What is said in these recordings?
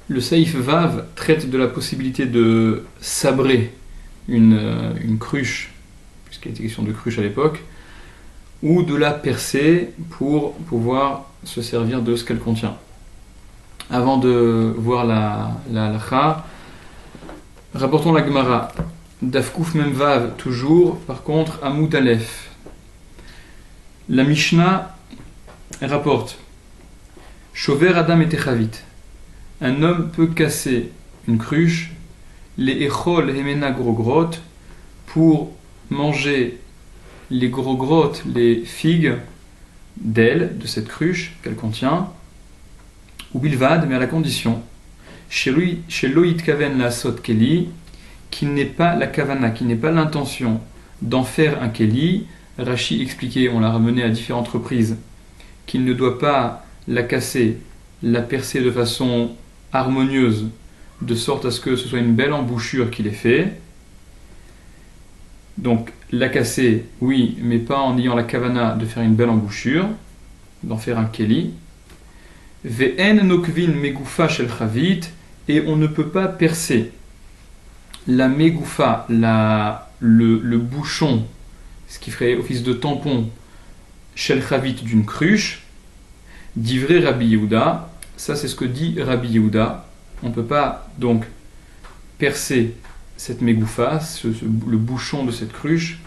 Le Saïf Vav traite de la possibilité de sabrer une cruche, puisqu'il était question de cruche à l'époque, ou de la percer pour pouvoir se servir de ce qu'elle contient. Avant de voir la halakha, rapportons la Gemara. Dafkouf Memvav, toujours, par contre, Amoud Aleph. La Mishnah rapporte Shover Adam et Techavit. Un homme peut casser une cruche, les Echol Hemena Grogrot, pour manger les Grogrot, les figues d'elle, de cette cruche qu'elle contient, ou Bilvad, mais à la condition, chez Loït Kaven la Sot Keli, qu'il n'est pas la Kavana, qu'il n'est pas l'intention d'en faire un Keli. Rashi expliquait, on l'a ramené à différentes reprises, qu'il ne doit pas la casser, la percer de façon harmonieuse, de sorte à ce que ce soit une belle embouchure qu'il ait fait. Donc la casser, oui, mais pas en ayant la kavana de faire une belle embouchure, d'en faire un keli. Ve'en nokvin megoufa shel chavit, et on ne peut pas percer la megoufa, le bouchon, ce qui ferait office de tampon, shel chavit d'une cruche, d'ivré Rabbi Yehuda. Ça, c'est ce que dit Rabbi Yehuda. On ne peut pas donc percer cette megoufa, le bouchon de cette cruche.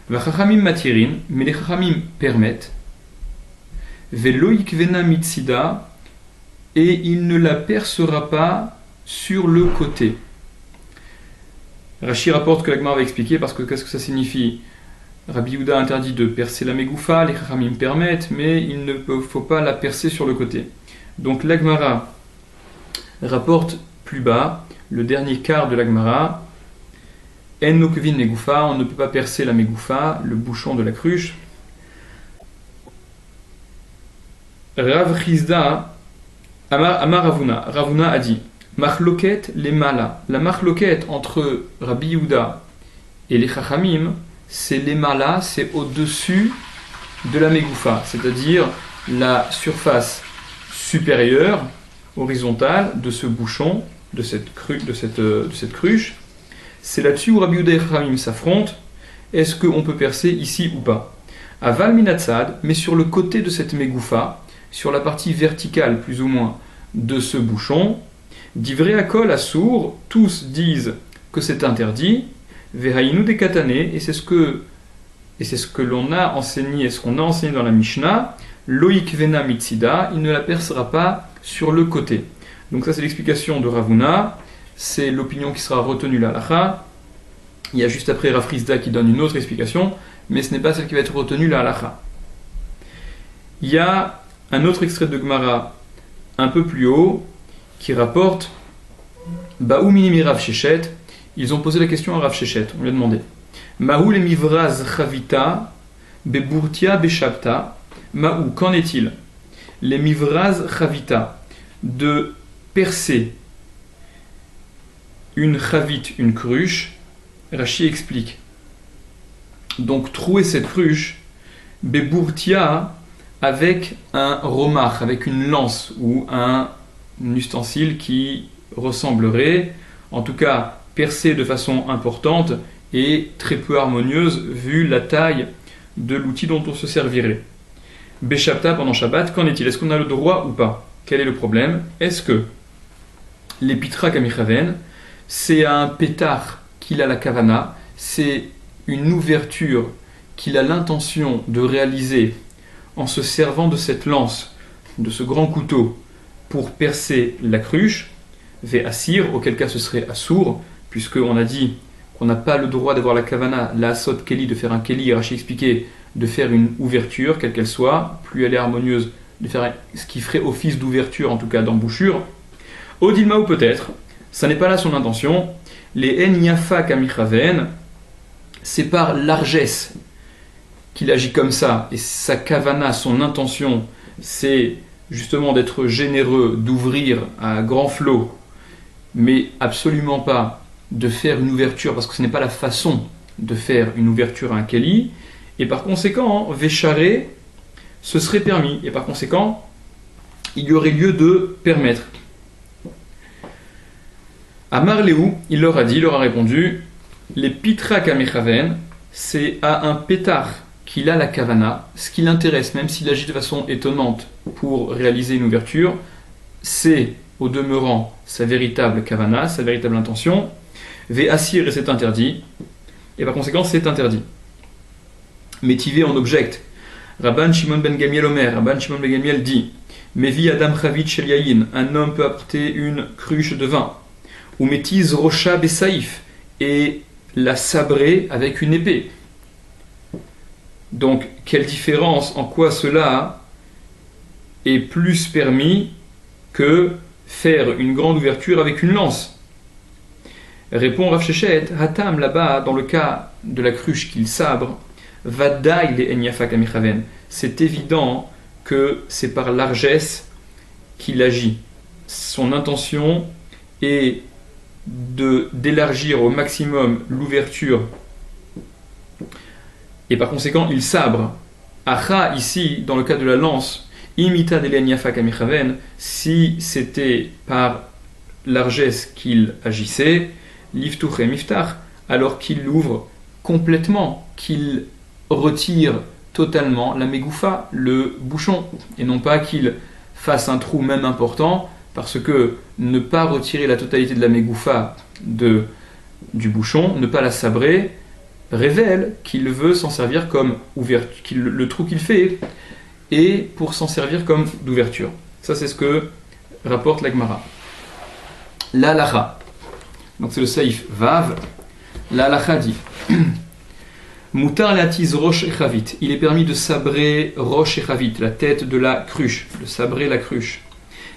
Vachachamim matirin, mais les chachamim permettent. Veloik vena mitsida, et il ne la percera pas sur le côté. Rashi rapporte que la Gemara va expliquer, parce que qu'est-ce que ça signifie? Rabbi Yehuda interdit de percer la megoufa, les chachamim permettent, mais il ne faut pas la percer sur le côté. Donc la Gemara rapporte plus bas, le dernier quart de la Gemara, En nokvin megoufa, on ne peut pas percer la megoufa, le bouchon de la cruche. Rav Chizda, Amar Ravuna, Ravuna a dit, Machloket les mala. La machloket entre Rabbi Yehuda et les chachamim, c'est les mala, c'est au-dessus de la megoufa, c'est-à-dire la surface supérieure, horizontale, de ce bouchon, de cette cruche. C'est là-dessus où Rabbi Yehuda et Chachamim s'affrontent. Est-ce qu'on peut percer ici ou pas? Aval minatzad, mais sur le côté de cette megoufa, sur la partie verticale plus ou moins de ce bouchon, divré akol assour, tous disent que c'est interdit, vehaïnu de katane, et c'est ce que l'on a enseigné, ce qu'on a enseigné dans la Mishnah, loïk vena mitzida, il ne la percera pas sur le côté. Donc ça c'est l'explication de Ravuna, c'est l'opinion qui sera retenue là, l'halakha. Il y a juste après Rav Chizda qui donne une autre explication, mais ce n'est pas celle qui va être retenue là, l'halakha. Il y a un autre extrait de Gemara un peu plus haut qui rapporte Baou minimi Rav Shechet. Ils ont posé la question à Rav Shechet, on lui a demandé Maou le mivraz chavita beburtia beshabta. Maou, qu'en est-il? Les mivraz chavita, de percer une chavit, une cruche. Rashi explique. Donc trouer cette cruche, beburtia, avec un romach, avec une lance ou un ustensile qui ressemblerait, en tout cas percé de façon importante et très peu harmonieuse vu la taille de l'outil dont on se servirait. Beshabta pendant Shabbat, qu'en est-il? Est-ce qu'on a le droit ou pas? Quel est le problème? Est-ce que l'épitra kamichaven, c'est un pétard qu'il a la kavana, c'est une ouverture qu'il a l'intention de réaliser en se servant de cette lance, de ce grand couteau, pour percer la cruche, ve assir, auquel cas ce serait assour, puisqu'on a dit qu'on n'a pas le droit d'avoir la kavana, la sot keli, de faire un keli, Rashi expliqué, de faire une ouverture, quelle qu'elle soit, plus elle est harmonieuse, de faire ce qui ferait office d'ouverture, en tout cas d'embouchure. Odilma ou peut-être, ça n'est pas là son intention, les en yafa kamichaven, c'est par largesse qu'il agit comme ça, et sa kavana, son intention, c'est justement d'être généreux, d'ouvrir à grand flot, mais absolument pas de faire une ouverture, parce que ce n'est pas la façon de faire une ouverture à un keli, et par conséquent, vécharé, ce serait permis, et par conséquent, il y aurait lieu de permettre. Amar Léou, il leur a dit, il leur a répondu, les pitra kamechaven, c'est à un pétard qu'il a la kavana, ce qui l'intéresse, même s'il agit de façon étonnante pour réaliser une ouverture, c'est au demeurant sa véritable kavana, sa véritable intention. Ve assir, et c'est interdit, et par conséquent c'est interdit. Métivé en objecte. Rabban Shimon ben Gamiel Omer, Rabban Shimon ben Gamiel dit, Mevi Adam Chavit Shel Yayin, un homme peut apporter une cruche de vin, ou métise Rocha Besaïf, et la sabrer avec une épée. Donc, quelle différence, en quoi cela est plus permis que faire une grande ouverture avec une lance? Répond Rav Sheshet, Hatam là-bas, dans le cas de la cruche qu'il sabre, Vadaï le Enyafa Kamechaven. C'est évident que c'est par largesse qu'il agit. Son intention est d'élargir au maximum l'ouverture et par conséquent il sabre. Acha ici, dans le cas de la lance, imita de l'enyafa kamechaven, si c'était par largesse qu'il agissait, liftuch et miftach, alors qu'il l'ouvre complètement, qu'il retire totalement la megoufa, le bouchon, et non pas qu'il fasse un trou même important, parce que ne pas retirer la totalité de la megoufa du bouchon, ne pas la sabrer, révèle qu'il veut s'en servir comme ouverture, le trou qu'il fait est pour s'en servir comme d'ouverture. Ça, c'est ce que rapporte la Gemara. La halacha, donc c'est le saïf vav, la halacha dit Mutar latiz rosh echavit, il est permis de sabrer rosh echavit, la tête de la cruche, de sabrer la cruche.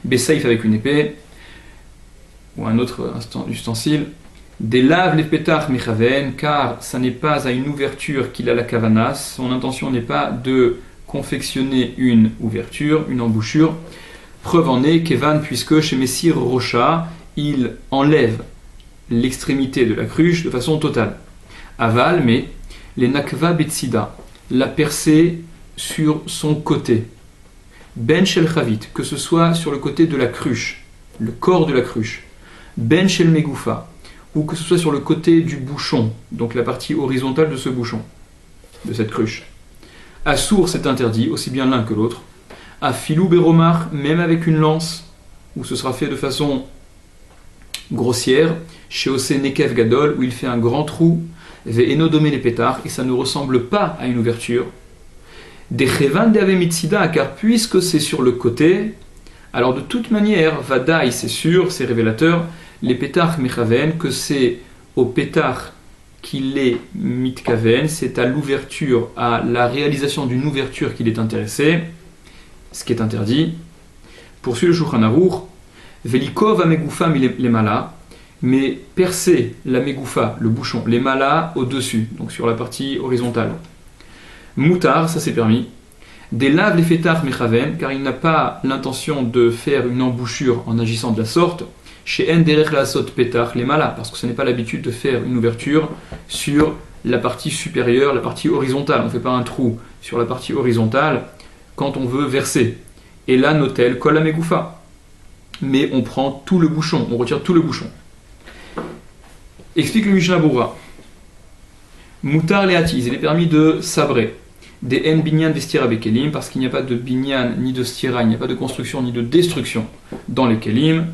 Besaïf avec une épée, ou un autre ustensile. Des laves les pétards mechaven, car ça n'est pas à une ouverture qu'il a la kavana, son intention n'est pas de confectionner une ouverture, une embouchure. Preuve en est qu'Evan, puisque chez Messire Rocha, il enlève l'extrémité de la cruche de façon totale. Aval, mais les nakva betsida, la percée sur son côté. Ben shel chavit, que ce soit sur le côté de la cruche, le corps de la cruche. Ben shel megoufa, ou que ce soit sur le côté du bouchon, donc la partie horizontale de ce bouchon, de cette cruche. Assour, c'est interdit, aussi bien l'un que l'autre. A filou beromar, même avec une lance, où ce sera fait de façon grossière. Chez Ose nekev gadol, où il fait un grand trou. Ve enodomé les pétards, et ça ne ressemble pas à une ouverture. Des chevan de ave mitsida, car puisque c'est sur le côté, alors de toute manière, vadaï, c'est sûr, c'est révélateur, les pétards mechaven, que c'est au pétard qu'il est mitkaven, c'est à l'ouverture, à la réalisation d'une ouverture qu'il est intéressé, ce qui est interdit. Poursuit le Shulchan Aruch, velikov amegoufa les malas, mais percer la megoufa, le bouchon, les malas au-dessus, donc sur la partie horizontale. Moutar, ça c'est permis. Des laves les fétards mechaven, car il n'a pas l'intention de faire une embouchure en agissant de la sorte. Chez Enderech la sot pétard les malas, parce que ce n'est pas l'habitude de faire une ouverture sur la partie supérieure, la partie horizontale. On ne fait pas un trou sur la partie horizontale quand on veut verser. Et là, notel, kol la megoufa. Mais on prend tout le bouchon, on retire tout le bouchon. Explique le Mishnah Berurah. Moutar leatiz, il est permis de sabrer. Des en binyan des stira bekelim, parce qu'il n'y a pas de binyan ni de stira, il n'y a pas de construction ni de destruction dans les kelim.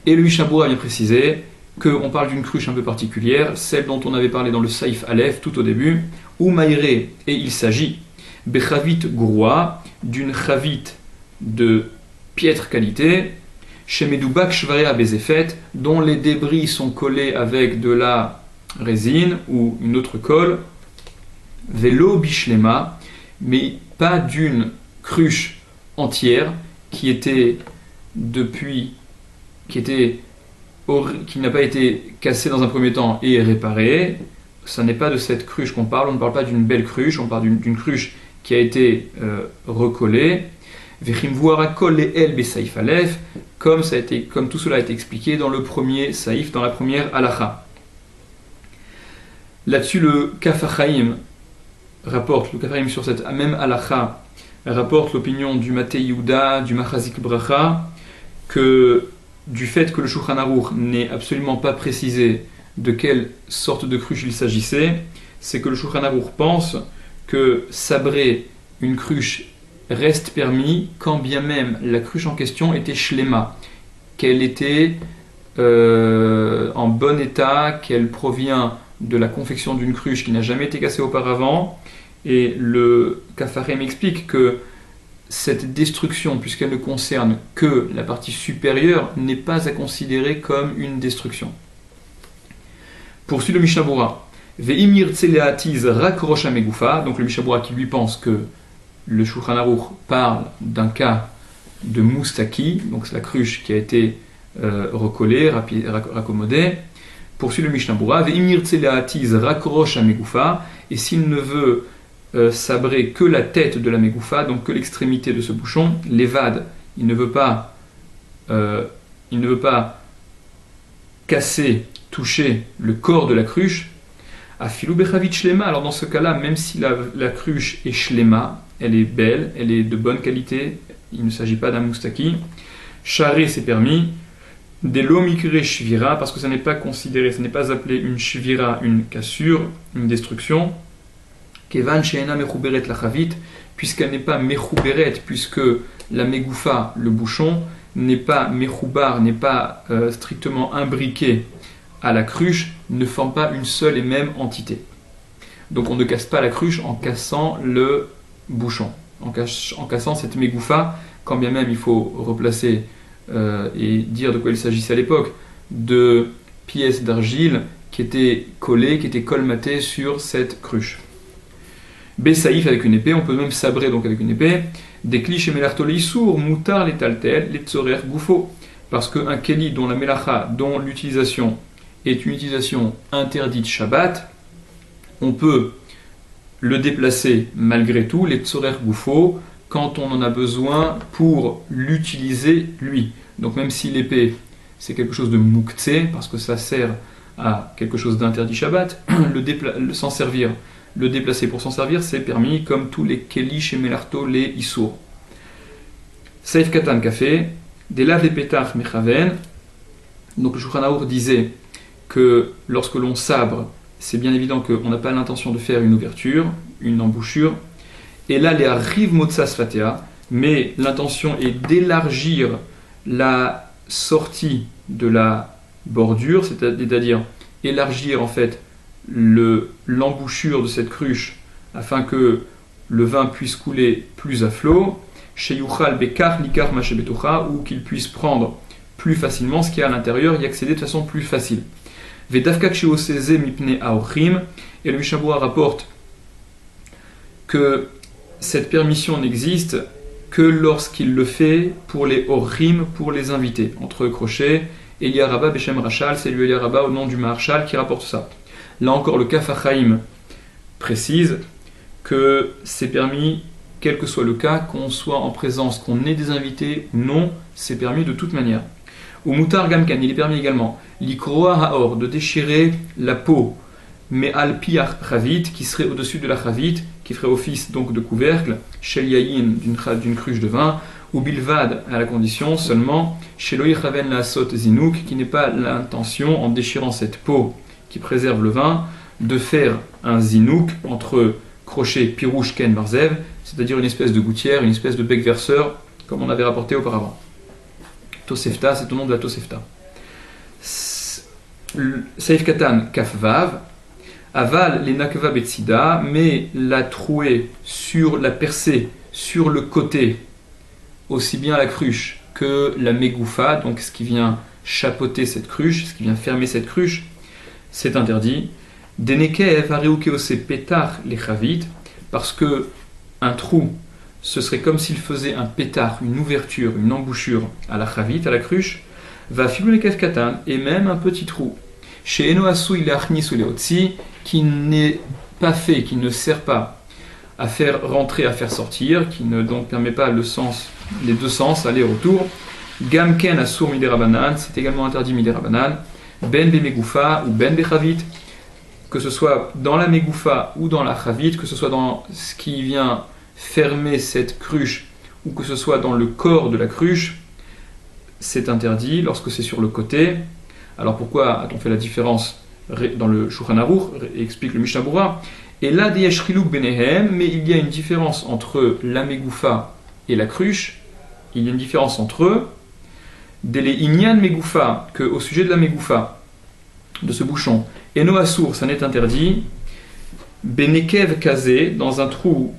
Et le Mishnah Berurah a bien précisé qu'on parle d'une cruche un peu particulière, celle dont on avait parlé dans le Saïf Aleph tout au début, ou maïré, et il s'agit bechavit groua, d'une chavit de piètre qualité, chez Medoubak Shvarea Bezefet, dont les débris sont collés avec de la résine ou une autre colle, Velo Bishlema, mais pas d'une cruche entière qui n'a pas été cassée dans un premier temps et réparée. Ça n'est pas de cette cruche qu'on parle, on ne parle pas d'une belle cruche, on parle d'une cruche qui a été recollée. Comme tout cela a été expliqué dans le premier saïf, dans la première halacha. Là-dessus, le Kaf HaChaim rapporte, le Kaf HaChaim sur cette même halacha, rapporte l'opinion du Matei Yehuda, du Machazik Bracha, que du fait que le Shulchan Aruch n'ait absolument pas précisé de quelle sorte de cruche il s'agissait, c'est que le Shulchan Aruch pense que sabrer une cruche reste permis quand bien même la cruche en question était shlema, qu'elle était en bon état, qu'elle provient de la confection d'une cruche qui n'a jamais été cassée auparavant. Et le Kafarem explique que cette destruction, puisqu'elle ne concerne que la partie supérieure, n'est pas à considérer comme une destruction. Poursuit le Mishnah Berurah. Ve'imir tseleatiz rak rosh hamegufa, donc le Mishnah Berurah qui lui pense que le Shulchan Aruch parle d'un cas de moustaki, donc c'est la cruche qui a été recollée, raccommodée. Poursuit le Mishnah Berurah. Ve'imir tseleatiz rak rosh hamegufa, et s'il ne veut sabrer que la tête de la megoufa, donc que l'extrémité de ce bouchon, l'évade, il ne veut pas casser, toucher le corps de la cruche, à filou bechavit shlema, alors dans ce cas-là, même si la cruche est shlema, elle est belle, elle est de bonne qualité, il ne s'agit pas d'un moustaki, charé c'est permis, des lomikre shvira, parce que ça n'est pas considéré, ça n'est pas appelé une shvira, une cassure, une destruction, Kevan she'ena mechuberet la chavit, puisqu'elle n'est pas mechuberet, puisque la megoufa, le bouchon, n'est pas mechubar, n'est pas strictement imbriqué à la cruche, ne forme pas une seule et même entité. Donc on ne casse pas la cruche en cassant le bouchon, en cassant cette megoufa, quand bien même il faut replacer et dire de quoi il s'agissait à l'époque, de pièces d'argile qui étaient collées, qui étaient colmatées sur cette cruche. Bessaïf avec une épée, on peut même sabrer donc avec une épée. Des clichés melartolei sourds, moutar les taltel, les tzorer goufo. Parce qu'un keli dont la melacha, dont l'utilisation est une utilisation interdite Shabbat, on peut le déplacer malgré tout, les tzorer goufo, quand on en a besoin pour l'utiliser lui. Donc même si l'épée c'est quelque chose de mouktsé, parce que ça sert à quelque chose d'interdit Shabbat, s'en servir. Le déplacer pour s'en servir, c'est permis, comme tous les keli chez Melarto, les issour. Seif katan café, des laves et pétach mechaven. Donc le Shulchan Aruch disait que lorsque l'on sabre, c'est bien évident qu'on n'a pas l'intention de faire une ouverture, une embouchure. Et là, les arrive motsas fatea, mais l'intention est d'élargir la sortie de la bordure, c'est-à-dire élargir en fait l'embouchure de cette cruche afin que le vin puisse couler plus à flot, ou qu'il puisse prendre plus facilement ce qu'il y a à l'intérieur, y accéder de façon plus facile. Et le Mishnah Berurah rapporte que cette permission n'existe que lorsqu'il le fait pour les Horim, pour les invités. Entre crochets, Elia Rabba Beshem Rachal, c'est lui Elia Rabba au nom du Maharshal qui rapporte ça. Là encore, le Kaf HaChaim précise que c'est permis, quel que soit le cas, qu'on soit en présence, qu'on ait des invités ou non, c'est permis de toute manière. Ou Mutar Gamkan, il est permis également, l'Ikroa Haor, de déchirer la peau, mais Alpi Chavit, qui serait au-dessus de la Chavit, qui ferait office donc de couvercle, Shel Yayin, d'une cruche de vin, ou Bilvad, à la condition seulement, Sheloï Chaven la Sot Zinouk, qui n'est pas l'intention, en déchirant cette peau qui préserve le vin, de faire un zinouk entre crochet pirouche ken marzev, c'est-à-dire une espèce de gouttière, une espèce de bec verseur, comme on avait rapporté auparavant. Tosefta, c'est au nom de la Tosefta. Seif katan kaf vav, aval les nakva betsida, mais la trouée sur la percée, sur le côté, aussi bien la cruche que la megoufa, donc ce qui vient chapeauter cette cruche, ce qui vient fermer cette cruche, c'est interdit. Denekev areukeose pétard les chavit, parce que un trou, ce serait comme s'il faisait un pétard, une ouverture, une embouchure à la chavit, à la cruche, va fibulekev katan, et même un petit trou. Chez Eno Asui Leachnis ou Leotsi, qui n'est pas fait, qui ne sert pas à faire rentrer, à faire sortir, qui ne donc permet pas les deux sens, aller-retour. Gamken Asur Miderabanan, c'est également interdit Miderabanan. Ben be megoufa ou ben be chavit, que ce soit dans la megoufa ou dans la chavit, que ce soit dans ce qui vient fermer cette cruche ou que ce soit dans le corps de la cruche, c'est interdit lorsque c'est sur le côté. Alors pourquoi a-t-on fait la différence dans le Shulchan Aruch, explique le Mishnah Berurah. Et là, mais il y a une différence entre la megoufa et la cruche. Il y a une différence entre eux. Dele inyan megoufa, que au sujet de la megoufa, de ce bouchon, eno assour, ça n'est interdit. Benekev kazé, dans un trou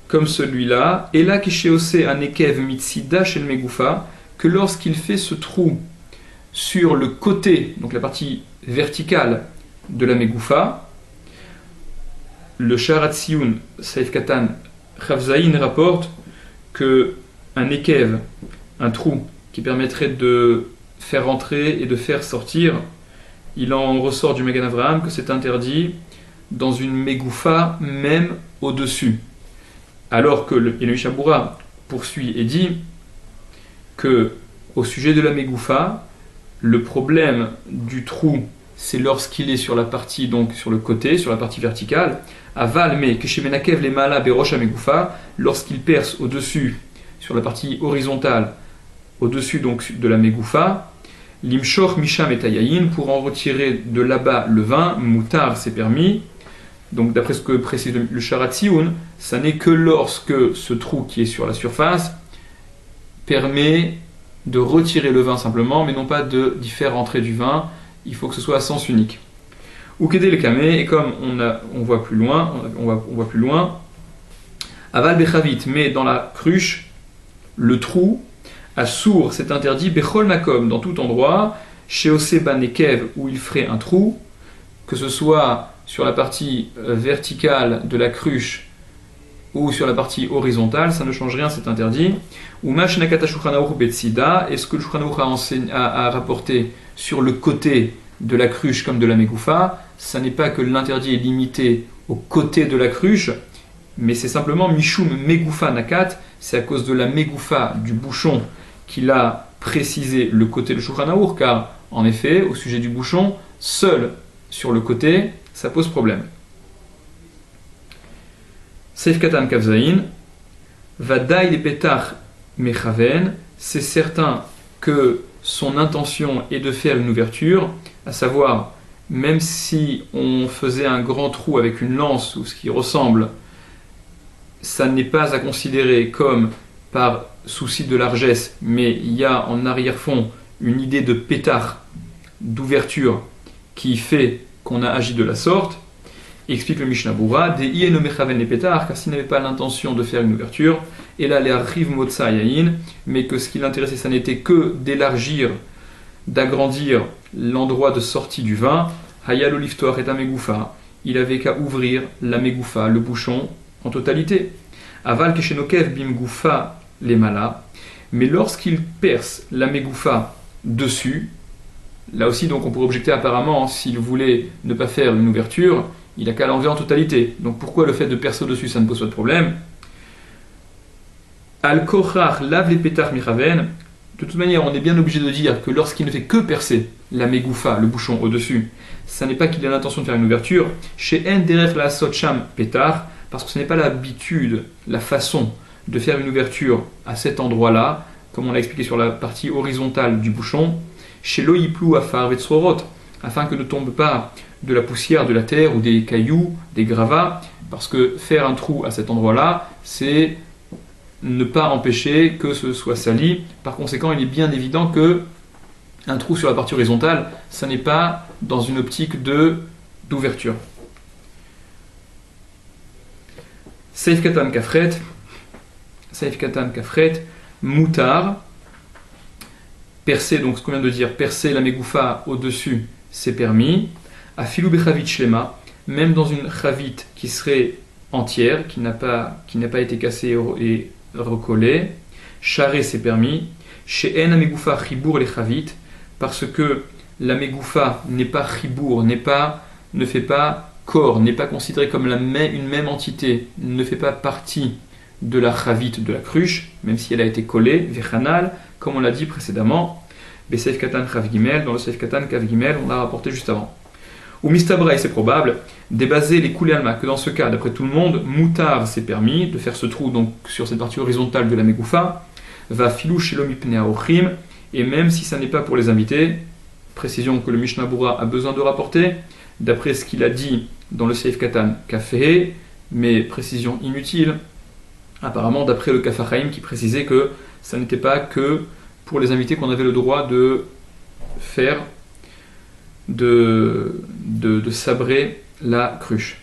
comme celui-là, et là kisheose anekev mitsida shel megoufa, que lorsqu'il fait ce trou sur le côté, donc la partie verticale de la megoufa, le Sharat Tziyun Saif Katan Chavzaïn rapporte que un nekev, un trou qui permettrait de faire entrer et de faire sortir, il en ressort du Magan Avraham que c'est interdit dans une megoufa même au-dessus. Alors que le Mishnah Berurah poursuit et dit que au sujet de la megoufa, le problème du trou, c'est lorsqu'il est sur la partie, donc sur le côté, sur la partie verticale. Aval, mais keshemenakev le mala berosh megoufa, lorsqu'il perce au-dessus, sur la partie horizontale, au-dessus donc de la megoufa, limshor misham et tayayin, pour en retirer de là-bas le vin, moutar, c'est permis. Donc d'après ce que précise le Sharat Tziyun, ça n'est que lorsque ce trou qui est sur la surface permet de retirer le vin simplement, mais non pas d'y faire entrer du vin. Il faut que ce soit à sens unique. Ou kedé le kamé, et comme on voit plus loin, aval bechavit, mais dans la cruche, le trou, assour, c'est interdit, bechol makom, dans tout endroit, sheose banekev, où il ferait un trou, que ce soit sur la partie verticale de la cruche ou sur la partie horizontale, ça ne change rien, c'est interdit. Ou mashnakata shulchan aruch betsida, est-ce que le Shulchan Aruch a rapporté sur le côté de la cruche comme de la megoufa, ça n'est pas que l'interdit est limité au côté de la cruche, mais c'est simplement mishum megoufa nakat, c'est à cause de la megoufa du bouchon qu'il a précisé le côté de Shulchan Aruch, car en effet, au sujet du bouchon, seul sur le côté, ça pose problème. Seif Katan Kavzaïn, Vadaï les pétach mechaven, c'est certain que son intention est de faire une ouverture, à savoir, même si on faisait un grand trou avec une lance ou ce qui ressemble, ça n'est pas à considérer comme par souci de largesse, mais il y a en arrière-fond une idée de pétard, d'ouverture, qui fait qu'on a agi de la sorte. Explique le Mishnah Berurah, des ieno mechaven les pétards, car s'il n'avait pas l'intention de faire une ouverture, et là les arrive motza yain, mais que ce qui l'intéressait, ça n'était que d'élargir, d'agrandir l'endroit de sortie du vin, hayal oliftoar et amegoufa, il avait qu'à ouvrir la megoufa, le bouchon, en totalité. Aval keshenokev bim goufa les mala, mais lorsqu'il perce la megoufa dessus, là aussi donc on pourrait objecter apparemment, s'il voulait ne pas faire une ouverture, il a qu'à l'enlever en totalité. Donc pourquoi le fait de percer au-dessus, ça ne pose pas de problème. Al-Kochar lave les pétards miraven. De toute manière, on est bien obligé de dire que lorsqu'il ne fait que percer la megoufa, le bouchon au-dessus, ça n'est pas qu'il a l'intention de faire une ouverture. Chez En derech la sotcham pétard, parce que ce n'est pas l'habitude, la façon de faire une ouverture à cet endroit-là, comme on l'a expliqué sur la partie horizontale du bouchon. Chez l'oïplou afar vetsrorot, afin que ne tombe pas de la poussière, de la terre ou des cailloux, des gravats, parce que faire un trou à cet endroit-là, c'est ne pas empêcher que ce soit sali. Par conséquent, il est bien évident que un trou sur la partie horizontale, ça n'est pas dans une optique d'ouverture. Seif Katan Kafret, Moutar, percer, donc ce qu'on vient de dire, percer la megoufa au-dessus, c'est permis. Afilou bechavit shlema, même dans une chavit qui serait entière, qui n'a pas été cassée et recollée. Charé, c'est permis. Chez en amegoufa chibour les chavit, parce que la megoufa n'est pas chibour, ne fait pas corps, n'est pas considérée comme une même entité, ne fait pas partie de la chavit de la cruche, même si elle a été collée, vechanal, comme on l'a dit précédemment. Beseif Katan Chav Gimel, dans le Seif Katan Kav Gimel, on l'a rapporté juste avant. Ou Mistabra, c'est probable, débaser les coulées alma, que dans ce cas, d'après tout le monde, moutar, c'est permis, de faire ce trou donc sur cette partie horizontale de la megoufa, va filou shelom ipnei aochim, et même si ça n'est pas pour les invités, précision que le Mishnah Berurah a besoin de rapporter, d'après ce qu'il a dit dans le Seif Katan Kafé, mais précision inutile, apparemment d'après le Kaf HaChaim qui précisait que ça n'était pas que pour les invités qu'on avait le droit de faire, de sabrer la cruche.